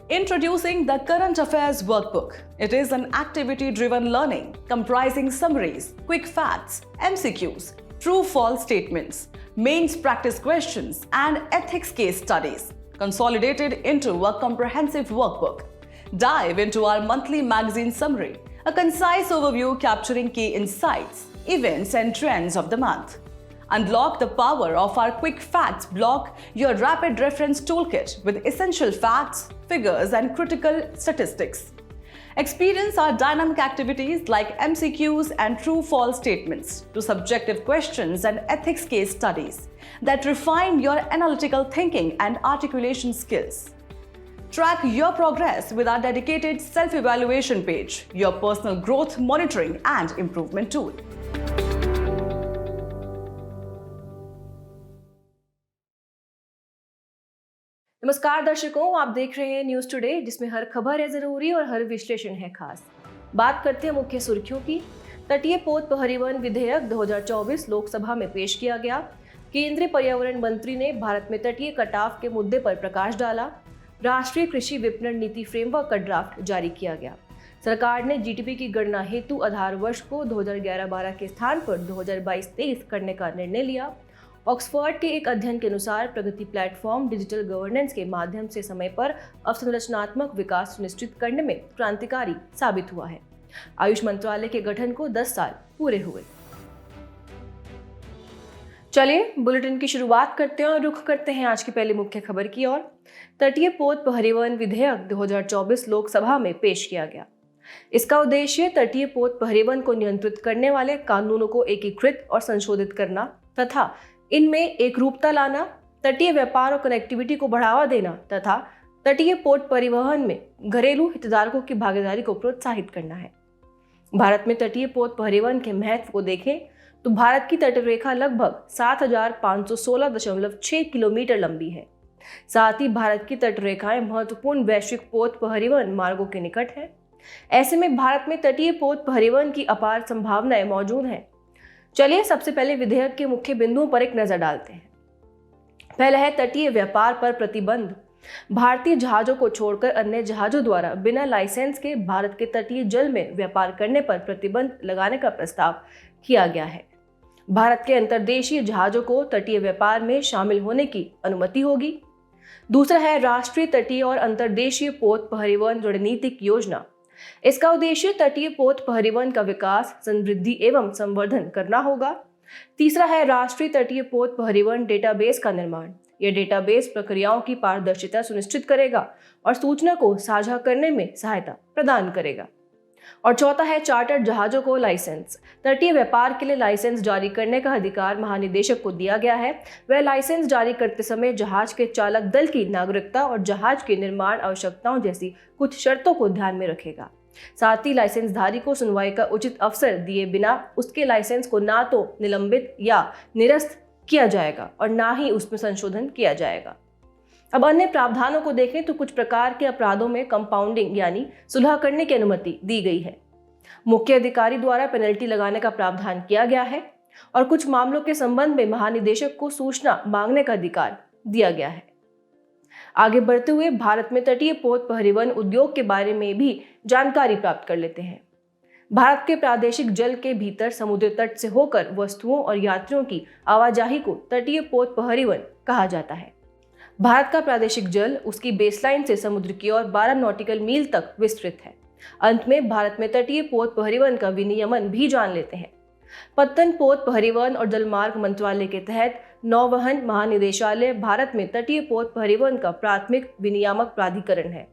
Introducing the Current Affairs Workbook. It is an activity-driven learning comprising summaries, quick facts, MCQs, true-false statements, mains practice questions, and ethics case studies, consolidated into a comprehensive workbook. Dive into our monthly magazine summary, a concise overview capturing key insights, events, and trends of the month. Unlock the power of our Quick Facts block, your rapid reference toolkit with essential facts, figures, and critical statistics. Experience our dynamic activities like MCQs and true-false statements to subjective questions and ethics case studies that refine your analytical thinking and articulation skills. Track your progress with our dedicated self-evaluation page, your personal growth monitoring and improvement tool. नमस्कार दर्शकों, आप देख रहे हैं news today, जिसमें हर खबर है जरूरी और हर विश्लेषण है खास। बात करते हैं मुख्य सुर्खियों की। तटीय पोत परिवहन विधेयक 2024 लोकसभा में पेश किया गया। केंद्रीय पर्यावरण मंत्री ने भारत में तटीय कटाव के मुद्दे पर प्रकाश डाला। राष्ट्रीय कृषि विपणन नीति फ्रेमवर्क का ड्राफ्ट जारी किया गया। सरकार ने जीडीपी की गणना हेतु आधार वर्ष को 2011-12 के स्थान पर 2022-23 करने का निर्णय लिया। ऑक्सफोर्ड के एक अध्ययन के अनुसार प्रगति प्लेटफॉर्म डिजिटल गवर्नेंस के माध्यम से समय पर अवसंरचनात्मक विकास सुनिश्चित करने में क्रांतिकारी साबित हुआ है। आयुष मंत्रालय के गठन को 10 साल पूरे हुए। चलिए बुलेटिन की शुरुआत करते हैं और रुख करते हैं आज की पहली मुख्य खबर की ओर। तटीय पोत परिवहन विधेयक 2024 लोकसभा में पेश किया गया। इसका उद्देश्य तटीय पोत परिवहन को नियंत्रित करने वाले कानूनों को एकीकृत और संशोधित करना तथा इनमें एक रूपता लाना, तटीय व्यापार और कनेक्टिविटी को बढ़ावा देना तथा तटीय पोत परिवहन में घरेलू हितधारकों की भागीदारी को प्रोत्साहित करना है। भारत में तटीय पोत परिवहन के महत्व को देखें तो भारत की तटरेखा लगभग 7,516.6 किलोमीटर लंबी है। साथ ही भारत की तटरेखाएं महत्वपूर्ण वैश्विक पोत परिवहन मार्गों के निकट है। ऐसे में भारत में तटीय पोत परिवहन की अपार संभावनाएं मौजूद हैं। चलिए सबसे पहले विधेयक के मुख्य बिंदुओं पर एक नजर डालते हैं। पहला है तटीय व्यापार पर प्रतिबंध। भारतीय जहाजों को छोड़कर अन्य जहाजों द्वारा बिना लाइसेंस के भारत के तटीय जल में व्यापार करने पर प्रतिबंध लगाने का प्रस्ताव किया गया है। भारत के अंतर्देशीय जहाजों को तटीय व्यापार में शामिल होने की अनुमति होगी। दूसरा है राष्ट्रीय तटीय और अंतर्देशीय पोत परिवहन रणनीतिक योजना। इसका उद्देश्य तटीय पोत परिवहन का विकास, समृद्धि एवं संवर्धन करना होगा। तीसरा है राष्ट्रीय तटीय पोत परिवहन डेटाबेस का निर्माण। यह डेटाबेस प्रक्रियाओं की पारदर्शिता सुनिश्चित करेगा और सूचना को साझा करने में सहायता प्रदान करेगा। और चौथा है चार्टर्ड जहाजों को लाइसेंस। तटीय व्यापार के लिए लाइसेंस जारी करने का अधिकार महानिदेशक को दिया गया है। वह लाइसेंस जारी करते समय जहाज के चालक दल की नागरिकता और जहाज की निर्माण आवश्यकताओं जैसी कुछ शर्तों को ध्यान में रखेगा। साथ ही लाइसेंसधारी को सुनवाई का उचित अवसर दिए बिना उसके लाइसेंस को ना तो निलंबित या निरस्त किया जाएगा और ना ही उसमें संशोधन किया जाएगा। अब अन्य प्रावधानों को देखें तो कुछ प्रकार के अपराधों में कंपाउंडिंग यानी सुलह करने की अनुमति दी गई है। मुख्य अधिकारी द्वारा पेनल्टी लगाने का प्रावधान किया गया है और कुछ मामलों के संबंध में महानिदेशक को सूचना मांगने का अधिकार दिया गया है। आगे बढ़ते हुए भारत में तटीय पोत परिवहन उद्योग के बारे में भी जानकारी प्राप्त कर लेते हैं। भारत के प्रादेशिक जल के भीतर समुद्र तट से होकर वस्तुओं और यात्रियों की आवाजाही को तटीय पोत परिवहन कहा जाता है। भारत का प्रादेशिक जल उसकी बेसलाइन से समुद्र की ओर 12 नॉटिकल मील तक विस्तृत है। अंत में भारत में तटीय पोत परिवहन का विनियमन भी जान लेते हैं। पत्तन पोत परिवहन और जलमार्ग मंत्रालय के तहत नौवहन महानिदेशालय भारत में तटीय पोत परिवहन का प्राथमिक विनियामक प्राधिकरण है।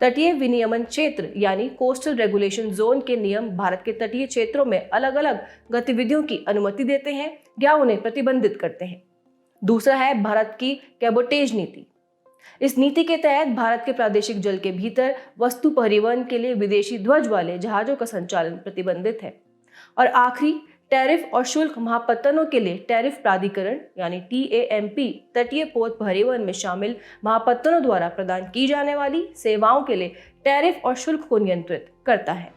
तटीय विनियमन क्षेत्र यानी कोस्टल रेगुलेशन जोन के नियम भारत के तटीय क्षेत्रों में अलग अलग गतिविधियों की अनुमति देते हैं या उन्हें प्रतिबंधित करते हैं। दूसरा है भारत की कैबोटेज नीति। इस नीति के तहत भारत के प्रादेशिक जल के भीतर वस्तु परिवहन के लिए विदेशी ध्वज वाले जहाजों का संचालन प्रतिबंधित है। और आखिरी टैरिफ और शुल्क महापत्तनों के लिए टैरिफ प्राधिकरण यानी TAMP तटीय पोत परिवहन में शामिल महापत्तनों द्वारा प्रदान की जाने वाली सेवाओं के लिए टैरिफ और शुल्क को नियंत्रित करता है।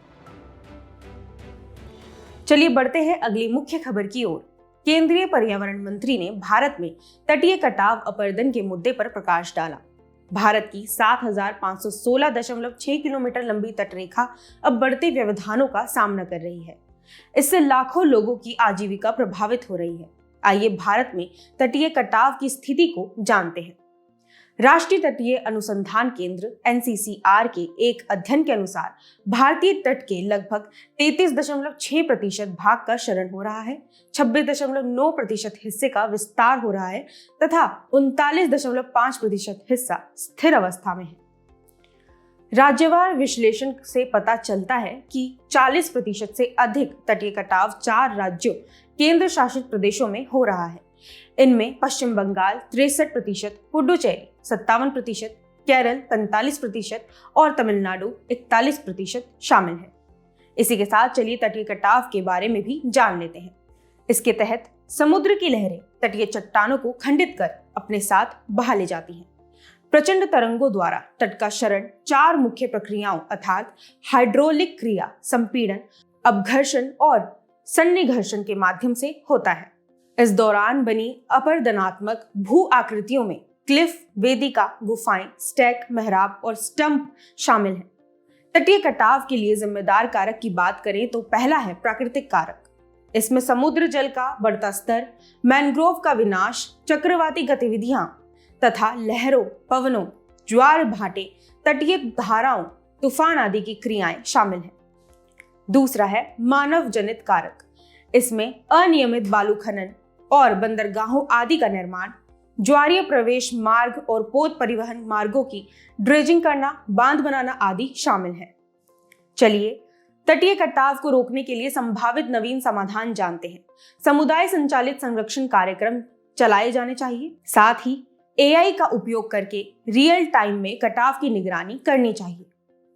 चलिए बढ़ते हैं अगली मुख्य खबर की ओर। केंद्रीय पर्यावरण मंत्री ने भारत में तटीय कटाव अपरदन के मुद्दे पर प्रकाश डाला। भारत की 7,516.6 किलोमीटर लंबी तटरेखा अब बढ़ते व्यवधानों का सामना कर रही है। इससे लाखों लोगों की आजीविका प्रभावित हो रही है। आइए भारत में तटीय कटाव की स्थिति को जानते हैं। राष्ट्रीय तटीय अनुसंधान केंद्र NCCR के एक अध्ययन के अनुसार भारतीय तट के लगभग 33.6% भाग का क्षरण हो रहा है, 26.9% हिस्से का विस्तार हो रहा है तथा 39.5% हिस्सा स्थिर अवस्था में है। राज्यवार विश्लेषण से पता चलता है कि 40% से अधिक तटीय कटाव 4 राज्यों केंद्र शासित प्रदेशों में हो रहा है। इनमें पश्चिम बंगाल 63%, पुडुचेरी 57%, केरल 45% और तमिलनाडु 41% शामिल है। इसी के साथ चलिए तटीय कटाव के बारे में भी जान लेते हैं। इसके तहत समुद्र की लहरें तटीय चट्टानों को खंडित कर अपने साथ बहा ले जाती हैं। प्रचंड तरंगों द्वारा तट का क्षरण 4 मुख्य प्रक्रियाओं अर्थात हाइड्रोलिक क्रिया, संपीड़न, अपघर्षण और सन्निघर्षण के माध्यम से होता है। इस दौरान बनी अपरदनात्मक भू आकृतियों में क्लिफ, वेदिका, गुफाएं, स्टैक, मेहराब और स्टंप शामिल हैं। तटीय कटाव के लिए जिम्मेदार कारक की बात करें तो पहला है प्राकृतिक कारक। इसमें समुद्र जल का बढ़ता स्तर, मैंग्रोव का विनाश, चक्रवाती गतिविधियां तथा लहरों, पवनों, ज्वार भाटे, तटीय धाराओं, तूफान आदि की क्रियाएं शामिल हैं। दूसरा है मानव जनित कारक। इसमें अनियमित बालू खनन और बंदरगाहों आदि का निर्माण, ज्वारीय प्रवेश मार्ग और पोत परिवहन मार्गों की ड्रेजिंग करना, बांध बनाना आदि शामिल है। चलिए तटीय कटाव को रोकने के लिए संभावित नवीन समाधान जानते हैं। समुदाय संचालित संरक्षण कार्यक्रम चलाए जाने चाहिए। साथ ही AI का उपयोग करके रियल टाइम में कटाव की निगरानी करनी चाहिए।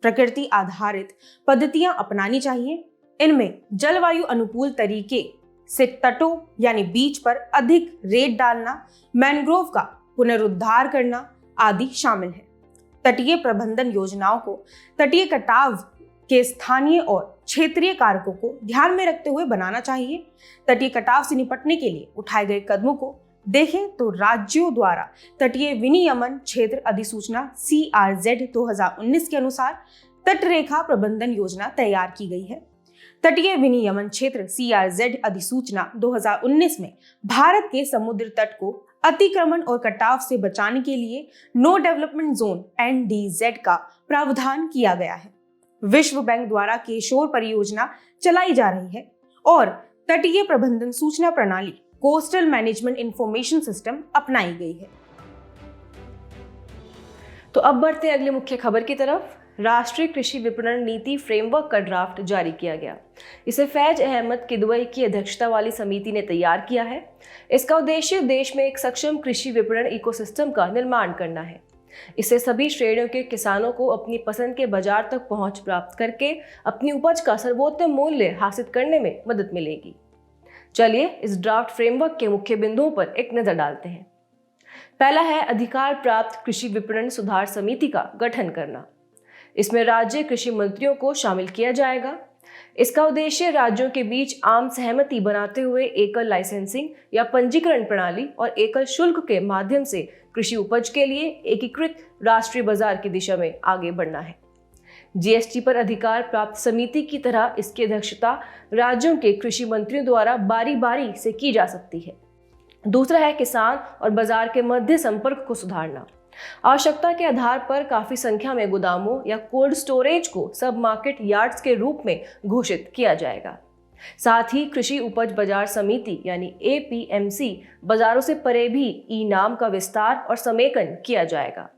प्रकृति आधारित पद्धतियां अपनानी चाहिए। इनमें जलवायु अनुकूल तरीके से तटों यानी बीच पर अधिक रेत डालना, मैंग्रोव का पुनरुद्धार करना आदि शामिल है। तटीय प्रबंधन योजनाओं को तटीय कटाव के स्थानीय और क्षेत्रीय कारकों को ध्यान में रखते हुए बनाना चाहिए। तटीय कटाव से निपटने के लिए उठाए गए कदमों को देखें तो राज्यों द्वारा तटीय विनियमन क्षेत्र अधिसूचना CRZ 2019 के अनुसार तटरेखा प्रबंधन योजना तैयार की गई है। तटीय विनियमन क्षेत्र CRZ अधिसूचना 2019 में भारत के समुद्र तट को अतिक्रमण और कटाव से बचाने के लिए नो डेवलपमेंट जोन NDZ का प्रावधान किया गया है। विश्व बैंक द्वारा केशोर परियोजना चलाई जा रही है और तटीय प्रबंधन सूचना प्रणाली कोस्टल मैनेजमेंट इंफॉर्मेशन सिस्टम अपनाई गई है। तो अब बढ़ते हैं अगली मुख्य खबर की तरफ। राष्ट्रीय कृषि विपणन नीति फ्रेमवर्क का ड्राफ्ट जारी किया गया। इसे फैज अहमद किदवई की अध्यक्षता वाली समिति ने तैयार किया है। इसका उद्देश्य देश में एक सक्षम कृषि विपणन इकोसिस्टम का निर्माण करना है। इससे सभी श्रेणियों के किसानों को अपनी पसंद के बाजार तक पहुंच प्राप्त करके अपनी उपज का सर्वोत्तम मूल्य हासिल करने में मदद मिलेगी। चलिए इस ड्राफ्ट फ्रेमवर्क के मुख्य बिंदुओं पर एक नजर डालते हैं। पहला है अधिकार प्राप्त कृषि विपणन सुधार समिति का गठन करना। इसमें राज्य कृषि मंत्रियों को शामिल किया जाएगा। इसका उद्देश्य राज्यों के बीच आम सहमति बनाते हुए एकल लाइसेंसिंग या पंजीकरण प्रणाली और एकल शुल्क के माध्यम से कृषि उपज के लिए एकीकृत राष्ट्रीय बाजार की दिशा में आगे बढ़ना है। GST पर अधिकार प्राप्त समिति की तरह इसकी अध्यक्षता राज्यों के कृषि मंत्रियों द्वारा बारी बारी से की जा सकती है। दूसरा है किसान और बाजार के मध्य संपर्क को सुधारना। आवश्यकता के आधार पर काफी संख्या में गोदामों या कोल्ड स्टोरेज को सब मार्केट यार्ड्स के रूप में घोषित किया जाएगा। साथ ही कृषि उपज बाजार समिति यानी APMC बाजारों से परे भी ई-नाम का विस्तार और समेकन किया जाएगा।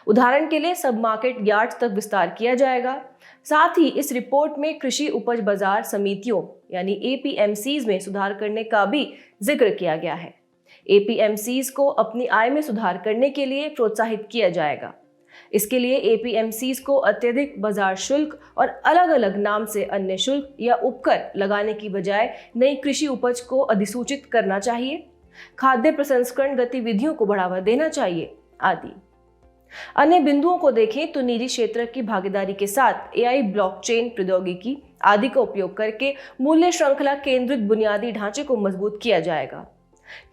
उदाहरण के लिए सब मार्केट यार्ड्स तक विस्तार किया जाएगा। साथ ही इस रिपोर्ट में कृषि उपज बाजार समितियों यानी APMCs में सुधार करने का भी जिक्र किया गया है। APMCs को अपनी आय में सुधार करने के लिए प्रोत्साहित किया जाएगा। इसके लिए APMCs को अत्यधिक बाजार शुल्क और अलग अलग नाम से अन्य शुल्क या उपकर लगाने की बजाय नई कृषि उपज को अधिसूचित करना चाहिए, खाद्य प्रसंस्करण गतिविधियों को बढ़ावा देना चाहिए आदि। अन्य बिंदुओं को देखें तो निजी क्षेत्र की भागीदारी के साथ AI, ब्लॉकचेन प्रौद्योगिकी आदि का उपयोग करके मूल्य श्रृंखला केंद्रित बुनियादी ढांचे को मजबूत किया जाएगा।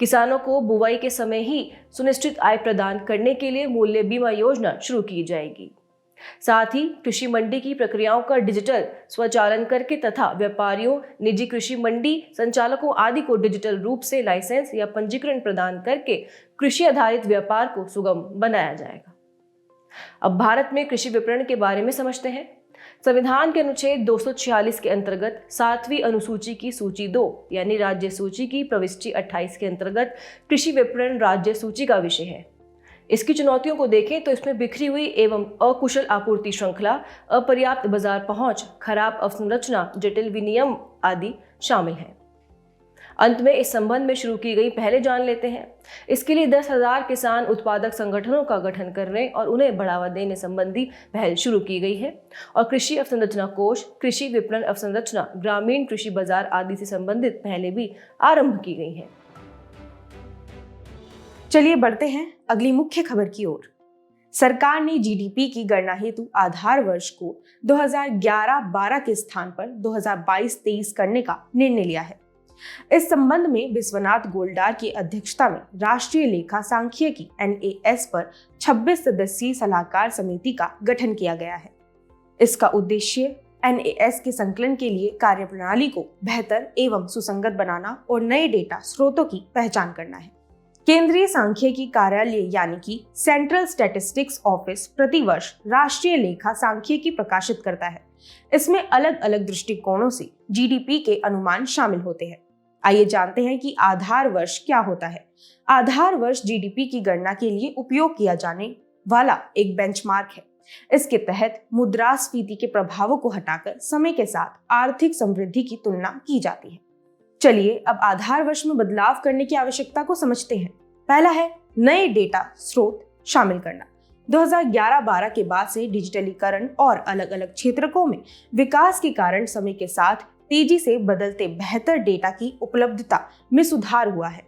किसानों को बुवाई के समय ही सुनिश्चित आय प्रदान करने के लिए मूल्य बीमा योजना शुरू की जाएगी। साथ ही कृषि मंडी की प्रक्रियाओं का डिजिटल स्वचालन करके तथा व्यापारियों, निजी कृषि मंडी संचालकों आदि को डिजिटल रूप से लाइसेंस या पंजीकरण प्रदान करके कृषि आधारित व्यापार को सुगम बनाया जाएगा। अब भारत में कृषि विपणन के बारे में समझते हैं। संविधान के अनुच्छेद 246 के अंतर्गत 7वीं अनुसूची की सूची 2 यानी राज्य सूची की प्रविष्टि 28 के अंतर्गत कृषि विपणन राज्य सूची का विषय है। इसकी चुनौतियों को देखें तो इसमें बिखरी हुई एवं अकुशल आपूर्ति श्रृंखला, अपर्याप्त बाजार पहुंच, खराब अवसंरचना, जटिल विनियम आदि शामिल हैं। अंत में इस संबंध में शुरू की गई पहले जान लेते हैं। इसके लिए 10,000 किसान उत्पादक संगठनों का गठन करने और उन्हें बढ़ावा देने संबंधी पहल शुरू की गई है और कृषि अवसंरचना कोष, कृषि विपणन अवसंरचना, ग्रामीण कृषि बाजार आदि से संबंधित पहलें भी आरंभ की गई हैं। चलिए बढ़ते हैं अगली मुख्य खबर की ओर। सरकार ने जीडीपी की गणना हेतु आधार वर्ष को 2011-12 के स्थान पर 2022-23 करने का निर्णय लिया है। इस संबंध में विश्वनाथ गोलडार की अध्यक्षता में राष्ट्रीय लेखा सांख्यिकी NAS पर 26 सदस्यीय सलाहकार समिति का गठन किया गया है। इसका उद्देश्य NAS के संकलन के लिए कार्यप्रणाली को बेहतर एवं सुसंगत बनाना और नए डेटा स्रोतों की पहचान करना है। केंद्रीय सांख्यिकी कार्यालय यानी कि सेंट्रल स्टैटिस्टिक्स ऑफिस प्रतिवर्ष राष्ट्रीय लेखा सांख्यिकी प्रकाशित करता है। इसमें अलग अलग दृष्टिकोणों से जीडीपी के अनुमान शामिल होते हैं। आइए जानते हैं कि आधार वर्ष क्या होता है। आधार वर्ष जीडीपी की गणना के लिए उपयोग किया जाने वाला एक बेंचमार्क है। इसके तहत मुद्रास्फीति के प्रभावों को हटाकर समय के साथ आर्थिक समृद्धि की तुलना की जाती है। चलिए अब आधार वर्ष में बदलाव करने की आवश्यकता को समझते हैं। पहला है नए डेटा स्रोत शामिल करना। 2011-12 के बाद से डिजिटलीकरण और अलग अलग क्षेत्रों में विकास के कारण समय के साथ तेजी से बदलते बेहतर डेटा की उपलब्धता में सुधार हुआ है।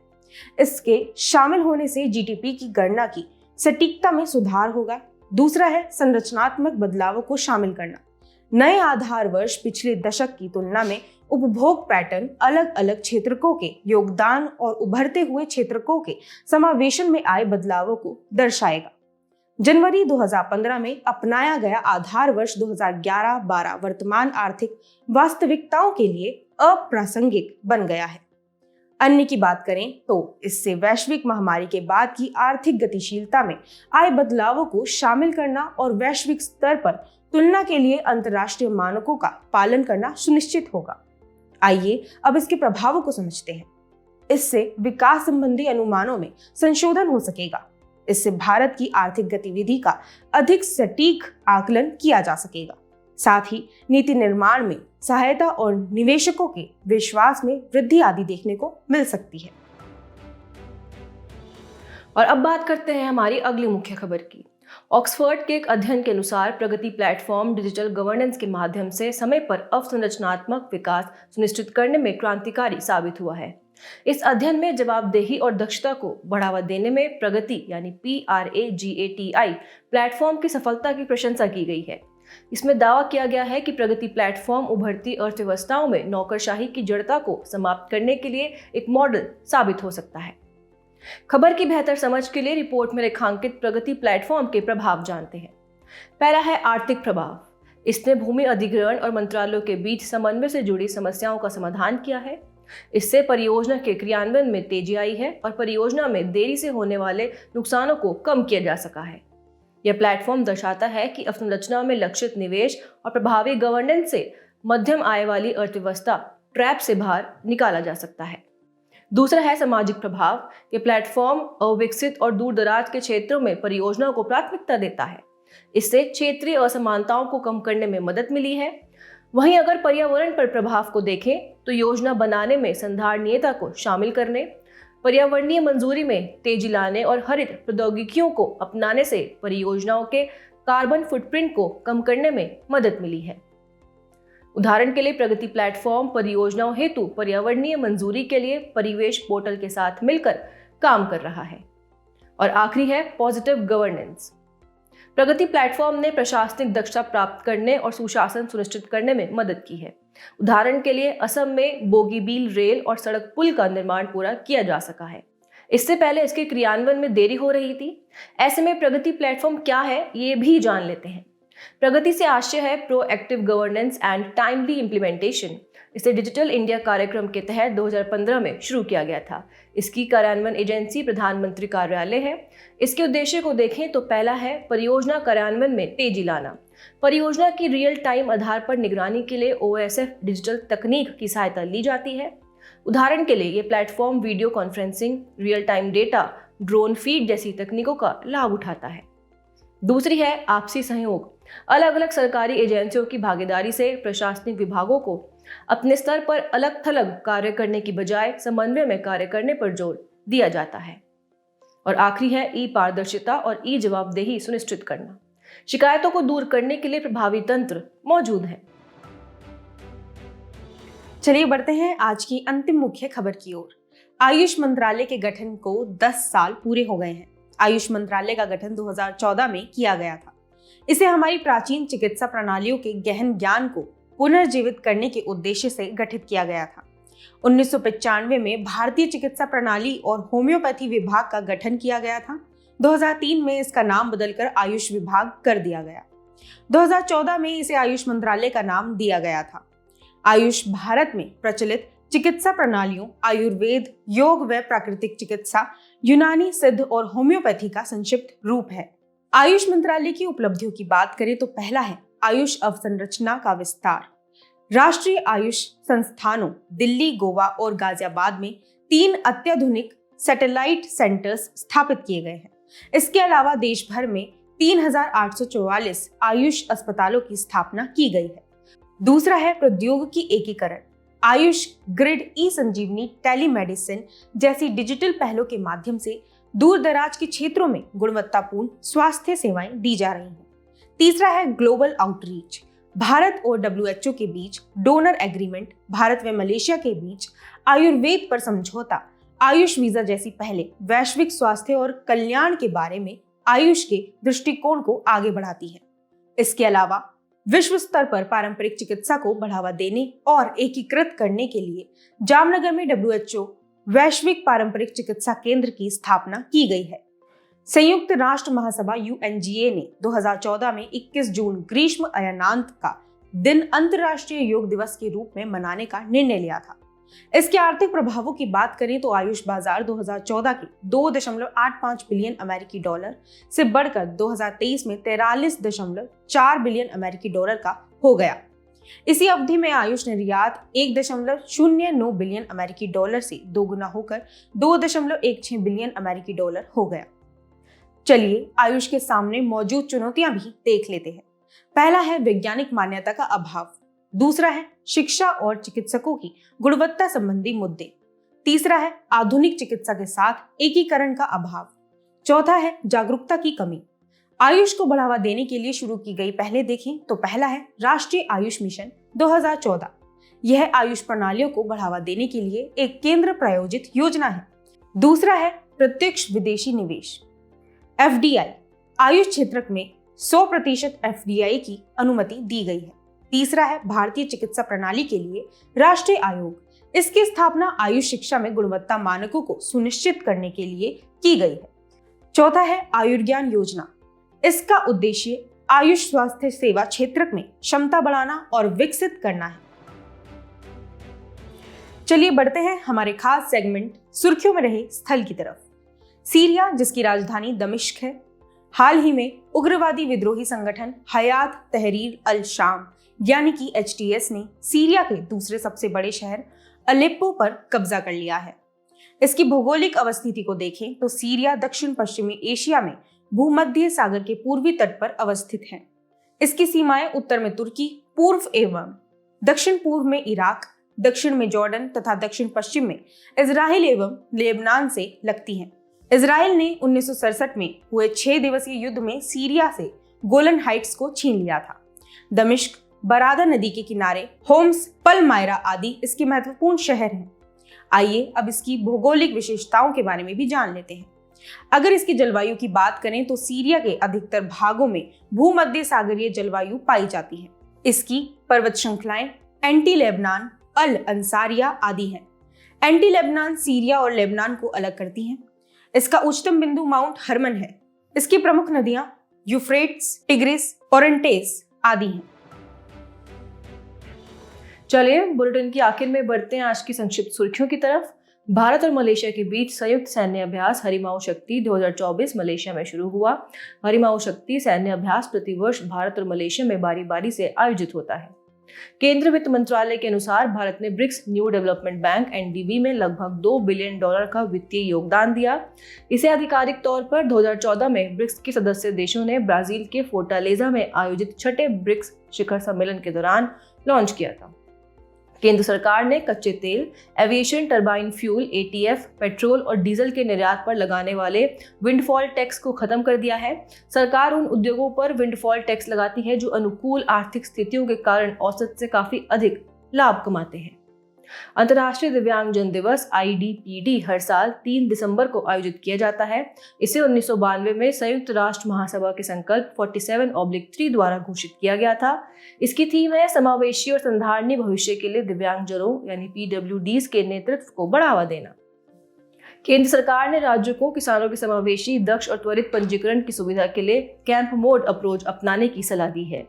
इसके शामिल होने से जीडीपी की गणना की सटीकता में सुधार होगा। दूसरा है संरचनात्मक बदलावों को शामिल करना। नए आधार वर्ष पिछले दशक की तुलना में उपभोग पैटर्न, अलग अलग क्षेत्रकों के योगदान और उभरते हुए क्षेत्रकों के समावेशन में आए बदलावों को दर्शाएगा। जनवरी 2015 में अपनाया गया आधार वर्ष 2011-12 वर्तमान आर्थिक वास्तविकताओं के लिए अप्रासंगिक बन गया है। अन्य की बात करें तो इससे वैश्विक महामारी के बाद की आर्थिक गतिशीलता में आए बदलावों को शामिल करना और वैश्विक स्तर पर तुलना के लिए अंतर्राष्ट्रीय मानकों का पालन करना सुनिश्चित होगा। आइए अब इसके प्रभावों को समझते हैं। इससे विकास संबंधी अनुमानों में संशोधन हो सकेगा। इससे भारत की आर्थिक गतिविधि का अधिक सटीक आकलन किया जा सकेगा। साथ ही नीति निर्माण में सहायता और निवेशकों के विश्वास में वृद्धि आदि देखने को मिल सकती है। और अब बात करते हैं हमारी अगली मुख्य खबर की। ऑक्सफोर्ड के एक अध्ययन के अनुसार प्रगति प्लेटफॉर्म डिजिटल गवर्नेंस के माध्यम से समय पर अवसंरचनात्मक विकास सुनिश्चित करने में क्रांतिकारी साबित हुआ है। इस अध्ययन में जवाबदेही और दक्षता को बढ़ावा देने में प्रगति यानी PRAGATI प्लेटफॉर्म की सफलता की प्रशंसा की गई है। इसमें दावा किया गया है कि प्रगति प्लेटफॉर्म उभरती अर्थव्यवस्थाओं में नौकरशाही की जड़ता को समाप्त करने के लिए एक मॉडल साबित हो सकता है। खबर की बेहतर समझ के लिए रिपोर्ट में रेखांकित प्रगति प्लेटफॉर्म के प्रभाव जानते हैं। पहला है आर्थिक प्रभाव। इसने भूमि अधिग्रहण और मंत्रालयों के बीच समन्वय से जुड़ी समस्याओं का समाधान किया है। इससे परियोजना के क्रियान्वयन में तेजी आई है और परियोजना में देरी से होने वाले नुकसानों को कम किया जा सका है। यह प्लेटफॉर्म दर्शाता है कि अवसंरचना में लक्षित निवेश और प्रभावी गवर्नेंस से मध्यम आय वाली अर्थव्यवस्था ट्रैप से बाहर निकाला जा सकता है। दूसरा है सामाजिक प्रभाव। ये प्लेटफॉर्म अविकसित और दूर दराज के क्षेत्रों में परियोजनाओं को प्राथमिकता देता है। इससे क्षेत्रीय असमानताओं को कम करने में मदद मिली है। वहीं अगर पर्यावरण पर प्रभाव को देखें तो योजना बनाने में संधारणीयता को शामिल करने, पर्यावरणीय मंजूरी में तेजी लाने और हरित प्रौद्योगिकियों को अपनाने से परियोजनाओं के कार्बन फुटप्रिंट को कम करने में मदद मिली है। उदाहरण के लिए प्रगति प्लेटफॉर्म परियोजनाओं हेतु पर्यावरणीय मंजूरी के लिए परिवेश पोर्टल के साथ मिलकर काम कर रहा है। और आखिरी है पॉजिटिव गवर्नेंस। प्रगति प्लेटफॉर्म ने प्रशासनिक दक्षता प्राप्त करने और सुशासन सुनिश्चित करने में मदद की है। उदाहरण के लिए असम में बोगीबील रेल और सड़क पुल का निर्माण पूरा किया जा सका है। इससे पहले इसके क्रियान्वयन में देरी हो रही थी। ऐसे में प्रगति प्लेटफॉर्म क्या है, ये भी जान लेते हैं। प्रगति से आशय है proactive governance and timely implementation. इसे डिजिटल इंडिया कार्यक्रम के तहत 2015 में शुरू किया गया था। इसकी कार्यान्वयन एजेंसी प्रधानमंत्री कार्यालय है। इसके उद्देश्य को देखें तो पहला है परियोजना कार्यान्वयन में तेजी लाना। परियोजना की रियल टाइम आधार पर निगरानी के लिए OSF डिजिटल तकनीक की सहायता ली जाती है। उदाहरण के लिए ये platform video conferencing, real time data, drone feed जैसी तकनीकों का लाभ उठाता है। दूसरी है आपसी सहयोग। अलग अलग सरकारी एजेंसियों की भागीदारी से प्रशासनिक विभागों को अपने स्तर पर अलग थलग कार्य करने की बजाय समन्वय में कार्य करने पर जोर दिया जाता है। और आखिरी है ई पारदर्शिता और ई जवाबदेही सुनिश्चित करना। शिकायतों को दूर करने के लिए प्रभावी तंत्र मौजूद है। चलिए बढ़ते हैं आज की अंतिम मुख्य खबर की ओर। आयुष मंत्रालय के गठन को 10 साल पूरे हो गए हैं। आयुष मंत्रालय का गठन 2014 में किया गया था। इसे हमारी प्राचीन चिकित्सा प्रणालियों के गहन ज्ञान को पुनर्जीवित करने के उद्देश्य से गठित किया गया था। 1995 में भारतीय चिकित्सा प्रणाली और होम्योपैथी विभाग का गठन किया गया था। 2003 में इसका नाम बदलकर आयुष विभाग कर दिया गया। 2014 में इसे आयुष मंत्रालय का नाम दिया गया था। आयुष भारत में प्रचलित चिकित्सा प्रणालियों, आयुर्वेद, योग व प्राकृतिक चिकित्सा, यूनानी, सिद्ध और होम्योपैथी का संक्षिप्त रूप है। आयुष मंत्रालय की उपलब्धियों की बात करें तो पहला है आयुष अवसंरचना का विस्तार। राष्ट्रीय आयुष संस्थानों दिल्ली, गोवा और गाजियाबाद में 3 अत्याधुनिक सैटेलाइट सेंटर्स स्थापित किए गए हैं। इसके अलावा देश भर में 3844 आयुष अस्पतालों की स्थापना की गई है। दूसरा है प्रौद्योगिकी एकीकरण। आयुष ग्रिड, ई संजीवनी, टेलीमेडिसिन जैसी डिजिटल पहलों के माध्यम से दूर दराज के क्षेत्रों में गुणवत्तापूर्ण स्वास्थ्य सेवाएं दी जा रही हैं। तीसरा है ग्लोबल आउटरीच। भारत और WHO के बीच डोनर एग्रीमेंट, भारत व मलेशिया के बीच आयुर्वेद पर समझौता, आयुष वीजा जैसी पहले वैश्विक स्वास्थ्य और कल्याण के बारे में आयुष के दृष्टिकोण को आगे बढ़ाती है। इसके अलावा विश्व स्तर पर पारंपरिक चिकित्सा को बढ़ावा देने और एकीकृत करने के लिए जामनगर में WHO वैश्विक पारंपरिक चिकित्सा केंद्र की स्थापना की गई है। संयुक्त राष्ट्र महासभा UNGA ने 2014 में 21 जून ग्रीष्म अयनांत का दिन अंतर्राष्ट्रीय योग दिवस के रूप में मनाने का निर्णय लिया था। इसके आर्थिक प्रभावों की बात करें तो आयुष बाजार 2014 के 2.85 बिलियन अमेरिकी डॉलर से बढ़कर 2023 में 43.4 बिलियन अमेरिकी डॉलर का हो गया। इसी अवधि में आयुष निर्यात 1.09 बिलियन अमेरिकी डॉलर से दोगुना होकर 2.16 बिलियन अमेरिकी डॉलर हो गया। चलिए आयुष के सामने मौजूद चुनौतियां भी देख लेते हैं। पहला है वैज्ञानिक मान्यता का अभाव। दूसरा है शिक्षा और चिकित्सकों की गुणवत्ता संबंधी मुद्दे। तीसरा है आधुनिक चिकित्सा के साथ एकीकरण का अभाव। चौथा है जागरूकता की कमी। आयुष को बढ़ावा देने के लिए शुरू की गई पहले देखें तो पहला है राष्ट्रीय आयुष मिशन 2014। यह आयुष प्रणालियों को बढ़ावा देने के लिए एक केंद्र प्रायोजित योजना है। दूसरा है प्रत्यक्ष विदेशी निवेश FDI। आयुष क्षेत्र में 100% FDI की अनुमति दी गई है। तीसरा है भारतीय चिकित्सा प्रणाली के लिए राष्ट्रीय आयोग। इसकी स्थापना आयुष शिक्षा में गुणवत्ता मानकों को सुनिश्चित करने के लिए की गई है। चौथा है आयुर्ज्ञान योजना। इसका उद्देश्य आयुष स्वास्थ्य सेवा क्षेत्र में क्षमता बढ़ाना और विकसित करना है। चलिए बढ़ते हैं हमारे खास सेगमेंट सुर्खियों में रहे स्थल की तरफ। सीरिया, जिसकी राजधानी दमिश्क है, हाल ही में उग्रवादी विद्रोही संगठन हयात तहरीर अल शाम यानी कि HTS ने सीरिया के दूसरे सबसे बड़े शहर अलेप्पो पर कब्जा कर लिया है। इसकी भौगोलिक अवस्थिति को देखें तो सीरिया दक्षिण पश्चिमी एशिया में भूमध्य सागर के पूर्वी तट पर अवस्थित है। इसकी सीमाएं उत्तर में तुर्की, पूर्व एवं दक्षिण पूर्व में इराक, दक्षिण में जॉर्डन तथा दक्षिण पश्चिम में इजराइल एवं लेबनान से लगती हैं। इजराइल ने 1967 में हुए 6 दिवसीय युद्ध में सीरिया से गोलन हाइट्स को छीन लिया था। दमिश्क, बरादा नदी के किनारे, होम्स, पलमायरा आदि इसके महत्वपूर्ण शहर हैं। आइए अब इसकी भौगोलिक विशेषताओं के बारे में भी जान लेते हैं। अगर इसकी जलवायु की बात करें तो सीरिया के अधिकतर भागों में भूमध्य सागरीय जलवायु पाई जाती है। इसकी पर्वत श्रृंखलाएं एंटी लेबनान, अल अंसारिया आदि हैं। एंटी लेबनान सीरिया और लेबनान को अलग करती हैं। इसका उच्चतम बिंदु माउंट हरमन है। इसकी प्रमुख नदियां यूफ्रेट्स, टिग्रिस, ओरंटेस आदि हैं। चलिए बुलेटिन की आखिर में बढ़ते हैं आज की संक्षिप्त सुर्खियों की तरफ। भारत और मलेशिया के बीच संयुक्त सैन्य अभ्यास हरिमाऊ शक्ति 2024 मलेशिया में शुरू हुआ। हरिमाऊ शक्ति सैन्य अभ्यास प्रतिवर्ष भारत और मलेशिया में बारी बारी से आयोजित होता है। केंद्रीय वित्त मंत्रालय के अनुसार भारत ने BRICS New Development Bank (NDB) में लगभग $2 बिलियन का वित्तीय योगदान दिया। इसे आधिकारिक तौर पर 2014 में ब्रिक्स के सदस्य देशों ने ब्राजील के फोर्टालेजा में आयोजित छठे ब्रिक्स शिखर सम्मेलन के दौरान लॉन्च किया था। केंद्र सरकार ने कच्चे तेल, aviation turbine fuel (ATF), petrol और डीजल के निर्यात पर लगाने वाले विंडफॉल टैक्स को खत्म कर दिया है। सरकार उन उद्योगों पर विंडफॉल टैक्स लगाती है जो अनुकूल आर्थिक स्थितियों के कारण औसत से काफी अधिक लाभ कमाते हैं। अंतर्राष्ट्रीय दिव्यांगजन दिवस (IDPD) हर साल 3 दिसंबर को आयोजित किया जाता है। इसे 1992 में संयुक्त राष्ट्र महासभा के संकल्प 47/3 द्वारा घोषित किया गया था। इसकी थीम है समावेशी और संधारणीय भविष्य के लिए दिव्यांगजनों यानी PWDs के नेतृत्व को बढ़ावा देना। केंद्र सरकार ने राज्यों को किसानों के समावेशी, दक्ष और त्वरित पंजीकरण की सुविधा के लिए कैंप मोड अप्रोच अपनाने की सलाह दी है।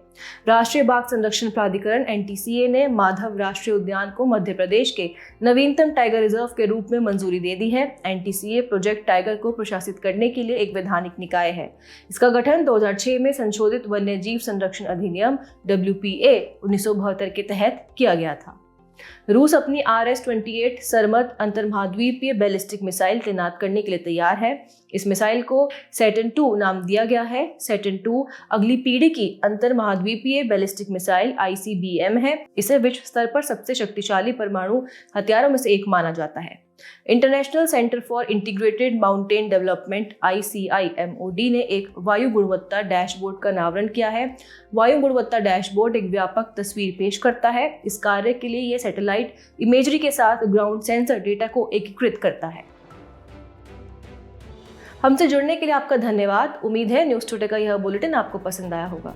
राष्ट्रीय बाघ संरक्षण प्राधिकरण (NTCA) ने माधव राष्ट्रीय उद्यान को मध्य प्रदेश के नवीनतम टाइगर रिजर्व के रूप में मंजूरी दे दी है। NTCA प्रोजेक्ट टाइगर को प्रशासित करने के लिए एक वैधानिक निकाय है। इसका गठन 2006 में संशोधित वन्यजीव संरक्षण अधिनियम WPA 1972 के तहत किया गया था। रूस अपनी RS-28 सरमत अंतर्महाद्वीपीय बैलिस्टिक मिसाइल तैनात करने के लिए तैयार है। इस मिसाइल को सैटर्न 2 नाम दिया गया है। सैटर्न 2 अगली पीढ़ी की अंतर्महाद्वीपीय बैलिस्टिक मिसाइल ICBM है। इसे विश्व स्तर पर सबसे शक्तिशाली परमाणु हथियारों में से एक माना जाता है। International centre for integrated mountain development ICIMOD ने एक वायु गुणवत्ता डैशबोर्ड का अनावरण किया है। वायु गुणवत्ता डैशबोर्ड एक व्यापक तस्वीर पेश करता है। इस कार्य के लिए यह सैटेलाइट इमेजरी के साथ ग्राउंड सेंसर डेटा को एकीकृत करता है। हमसे जुड़ने के लिए आपका धन्यवाद। उम्मीद है न्यूज़ टुडे का यह बुलेटिन आपको पसंद आया होगा।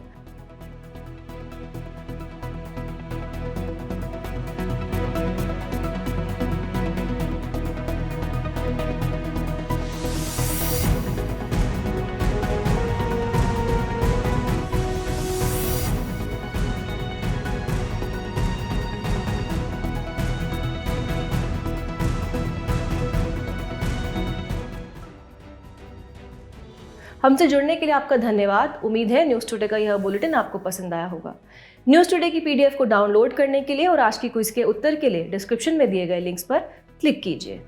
हमसे जुड़ने के लिए आपका धन्यवाद। उम्मीद है न्यूज़ टुडे का यह बुलेटिन आपको पसंद आया होगा। न्यूज़ टुडे की PDF को डाउनलोड करने के लिए और आज की क्विज के उत्तर के लिए डिस्क्रिप्शन में दिए गए लिंक्स पर क्लिक कीजिए।